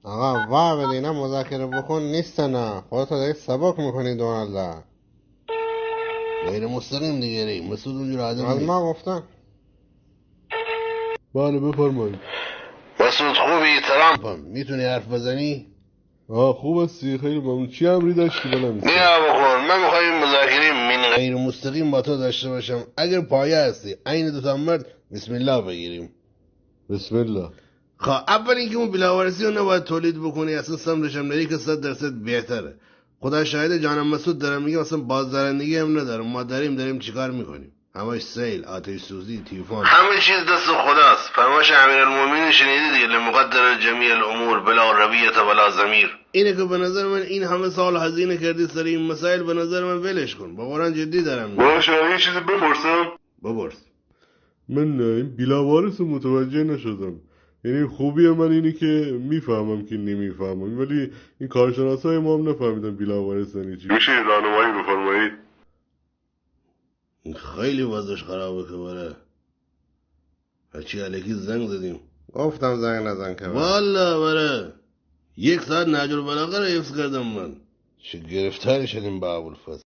آقا وا بده اینا مذاکره بکن نیستن. خودتو داری سبک میکنی دونالده. غیر مستقیم دیگه ریم. مسعود اونجور آدم از نیست. ما گفتن. بله بفرمایید. مسعود خوبی؟ ترامپم. میتونی حرف بزنی؟ خوب هستی؟ خیلی ممنون. چی امری داشتی بلند؟ نیا بکن. من میخوایم مذاکره من غیر مستقیم با تو داشته باشم. اگر پایه هستی عین دوتا مرد بسم الله بگیریم. بسم الله. خب اول اینکه اون بلاورسی رو نباید تولید بکنی. اصلا سمتش هم نری که 100% بهتره. خدا شاهد جانم مسعود دارم میگم اصلا بازدارندگی هم ندارم. ما داریم چیکار میکنیم؟ همش سیل، آتش سوزی، تیفان، همه چیز دست خداست. فرمایش امیرالمومنین شنیدی دیگه، لمقدر جمیع الامور بلا رویت ولا ضمیر. اینه که به نظر من این همه سال هزینه کردی سر این مسائل، به نظر من ولش کن. با قرآن جدی دارم میگم. باشه یه چیزی بپرسم؟ بپرس. من این بیلاوارس رو متوجه نشدم. یعنی خوبی من اینه که میفهمم که نمیفهمم، ولی این کارشناسای ما هم نفهمیدن بیلاوارس یعنی چی. میشه راهنمایی بفرمایید؟ خیلی وضعش خرابه که بره. هرچی علیکی زنگ زدیم. گفتم زنگ نزن که والا بره 1 ساعت نهج البلاغه رو حفظ کردم من. چه گرفتاری شدیم با ابوالفضل.